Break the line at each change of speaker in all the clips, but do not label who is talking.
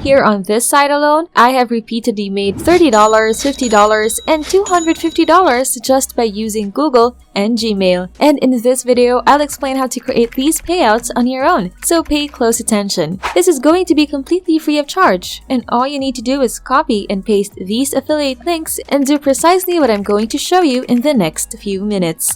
Here on this site alone, I have repeatedly made $30, $50, and $250 just by using Google and Gmail. And in this video, I'll explain how to create these payouts on your own, so pay close attention. This is going to be completely free of charge, and all you need to do is copy and paste these affiliate links and do precisely what I'm going to show you in the next few minutes.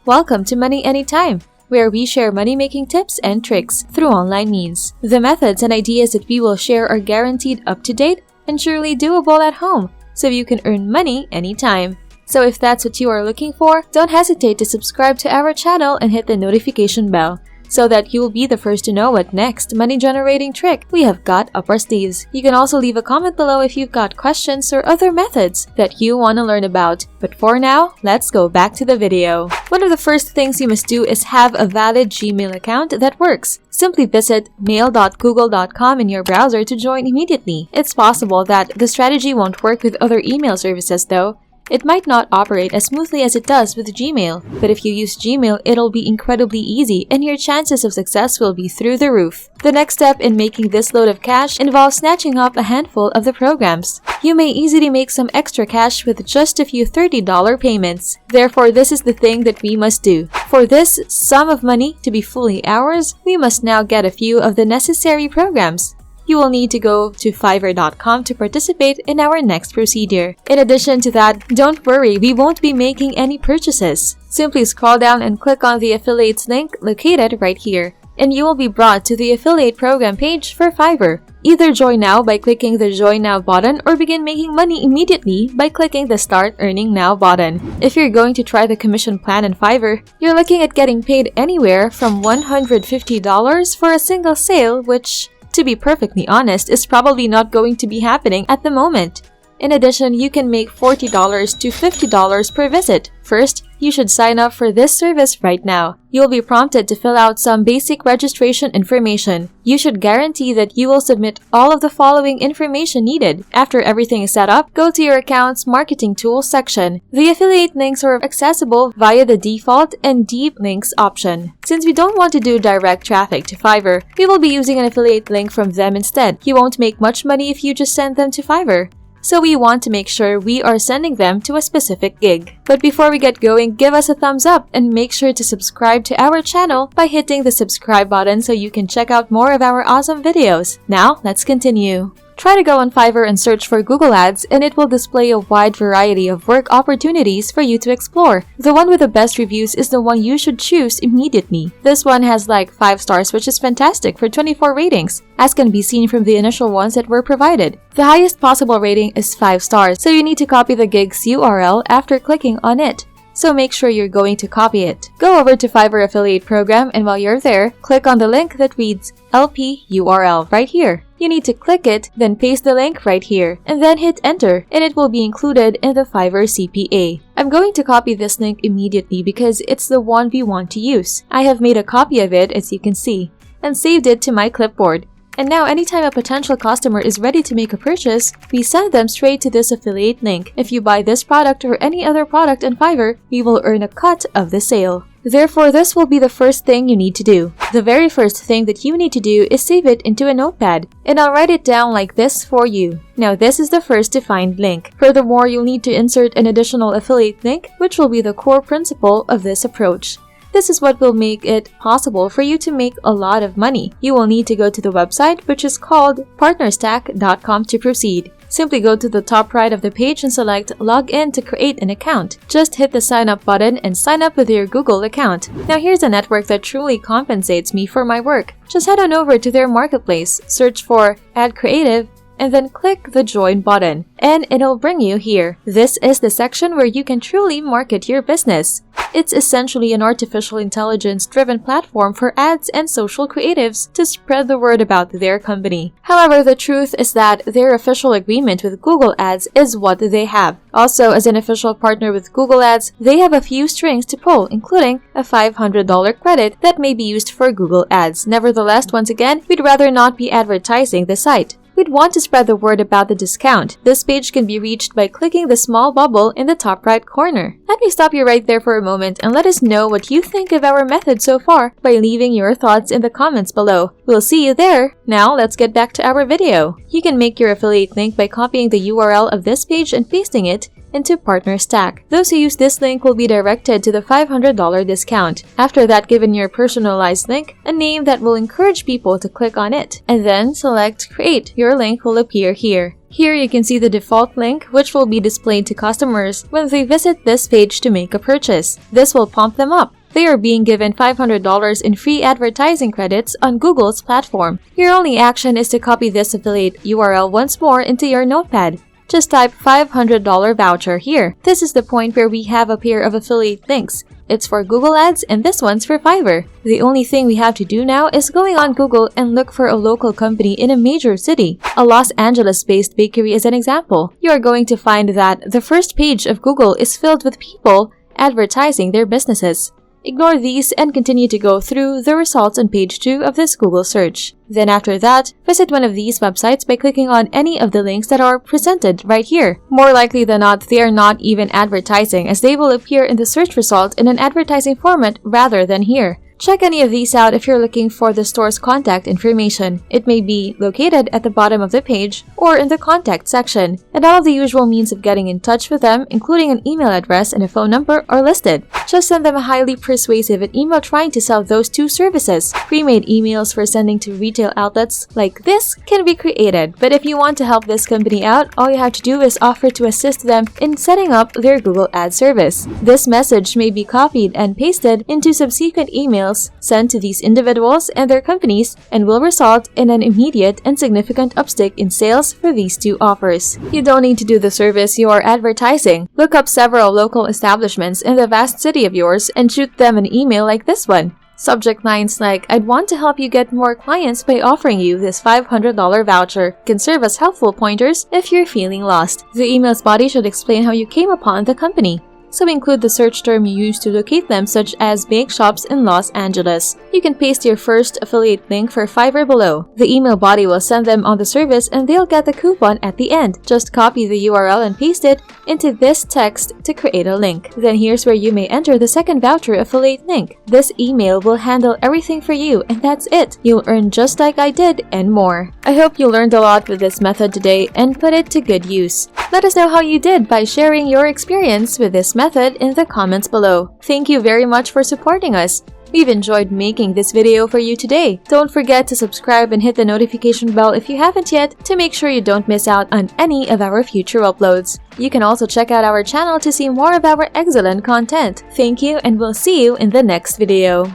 Welcome to Money Anytime, where we share money-making tips and tricks through online means. The methods and ideas that we will share are guaranteed up-to-date and surely doable at home, so you can earn money anytime. So if that's what you are looking for, don't hesitate to subscribe to our channel and hit the notification bell, so that you will be the first to know what next money-generating trick we have got up our sleeves. You can also leave a comment below if you've got questions or other methods that you want to learn about. But for now, let's go back to the video. One of the first things you must do is have a valid Gmail account that works. Simply visit mail.google.com in your browser to join immediately. It's possible that the strategy won't work with other email services though. It might not operate as smoothly as it does with Gmail, but if you use Gmail, it'll be incredibly easy and your chances of success will be through the roof. The next step in making this load of cash involves snatching up a handful of the programs. You may easily make some extra cash with just a few $30 payments. Therefore, this is the thing that we must do. For this sum of money to be fully ours, we must now get a few of the necessary programs. You will need to go to Fiverr.com to participate in our next procedure. In addition to that, don't worry, we won't be making any purchases. Simply scroll down and click on the affiliates link located right here, and you will be brought to the affiliate program page for Fiverr. Either join now by clicking the Join Now button or begin making money immediately by clicking the Start Earning Now button. If you're going to try the commission plan in Fiverr, you're looking at getting paid anywhere from $150 for a single sale, which, to be perfectly honest, is probably not going to be happening at the moment. In addition, you can make $40 to $50 per visit. First, you should sign up for this service right now. You'll be prompted to fill out some basic registration information. You should guarantee that you will submit all of the following information needed. After everything is set up, go to your account's Marketing Tools section. The affiliate links are accessible via the default and Deep Links option. Since we don't want to do direct traffic to Fiverr, we will be using an affiliate link from them instead. You won't make much money if you just send them to Fiverr, so we want to make sure we are sending them to a specific gig. But before we get going, give us a thumbs up and make sure to subscribe to our channel by hitting the subscribe button so you can check out more of our awesome videos. Now, let's continue. Try to go on Fiverr and search for Google Ads, and it will display a wide variety of work opportunities for you to explore. The one with the best reviews is the one you should choose immediately. This one has like 5 stars, which is fantastic for 24 ratings, as can be seen from the initial ones that were provided. The highest possible rating is 5 stars, so you need to copy the gig's URL after clicking on it. So make sure you're going to copy it. Go over to Fiverr Affiliate Program, and while you're there, click on the link that reads LP URL right here. You need to click it, then paste the link right here, and then hit enter, and it will be included in the Fiverr CPA. I'm going to copy this link immediately because it's the one we want to use. I have made a copy of it, as you can see, and saved it to my clipboard. And now anytime a potential customer is ready to make a purchase, we send them straight to this affiliate link. If you buy this product or any other product on Fiverr, we will earn a cut of the sale. Therefore, this will be the first thing you need to do. The very first thing that you need to do is save it into a notepad, and I'll write it down like this for you. Now, this is the first defined link. Furthermore, you'll need to insert an additional affiliate link, which will be the core principle of this approach. This is what will make it possible for you to make a lot of money. You will need to go to the website, which is called Partnerstack.com, to proceed. Simply go to the top right of the page and select Log In to create an account. Just hit the Sign Up button and sign up with your Google account. Now here's a network that truly compensates me for my work. Just head on over to their marketplace, search for Add Creative, and then click the Join button, and it'll bring you here. This is the section where you can truly market your business. It's essentially an artificial intelligence-driven platform for ads and social creatives to spread the word about their company. However, the truth is that their official agreement with Google Ads is what they have. Also, as an official partner with Google Ads, they have a few strings to pull, including a $500 credit that may be used for Google Ads. Nevertheless, once again, we'd rather not be advertising the site. we'd want to spread the word about the discount. This page can be reached by clicking the small bubble in the top right corner. Let me stop you right there for a moment and let us know what you think of our method so far by leaving your thoughts in the comments below. We'll see you there. Now let's get back to our video. You can make your affiliate link by copying the URL of this page and pasting it into Partnerstack. Those who use this link will be directed to the $500 discount. After that, given your personalized link, a name that will encourage people to click on it, and then select Create. Your link will appear here. Here you can see the default link, which will be displayed to customers when they visit this page to make a purchase. This will pump them up. They are being given $500 in free advertising credits on Google's platform. Your only action is to copy this affiliate URL once more into your notepad. Just type $500 voucher here. This is the point where we have a pair of affiliate links. It's for Google Ads and this one's for Fiverr. The only thing we have to do now is going on Google and look for a local company in a major city. A Los Angeles-based bakery is an example. You are going to find that the first page of Google is filled with people advertising their businesses. Ignore these and continue to go through the results on page 2 of this Google search. Then after that, visit one of these websites by clicking on any of the links that are presented right here. More likely than not, they are not even advertising, as they will appear in the search result in an advertising format rather than here. Check any of these out if you're looking for the store's contact information. It may be located at the bottom of the page or in the contact section, and all of the usual means of getting in touch with them, including an email address and a phone number, are listed. Just send them a highly persuasive email trying to sell those two services. Pre-made emails for sending to retail outlets like this can be created, but if you want to help this company out, all you have to do is offer to assist them in setting up their Google Ads service. This message may be copied and pasted into subsequent emails sent to these individuals and their companies and will result in an immediate and significant uptick in sales for these two offers. You don't need to do the service you are advertising. Look up several local establishments in the vast city of yours and shoot them an email like this one. Subject lines like, "I'd want to help you get more clients by offering you this $500 voucher," can serve as helpful pointers if you're feeling lost. The email's body should explain how you came upon the company. So include the search term you use to locate them, such as bake shops in Los Angeles. You can paste your first affiliate link for Fiverr below. The email body will send them on the service and they'll get the coupon at the end. Just copy the URL and paste it into this text to create a link. Then here's where you may enter the second voucher affiliate link. This email will handle everything for you, and that's it. You'll earn just like I did and more. I hope you learned a lot with this method today and put it to good use. Let us know how you did by sharing your experience with this method in the comments below. Thank you very much for supporting us. We've enjoyed making this video for you today. Don't forget to subscribe and hit the notification bell if you haven't yet to make sure you don't miss out on any of our future uploads. You can also check out our channel to see more of our excellent content. Thank you, and we'll see you in the next video.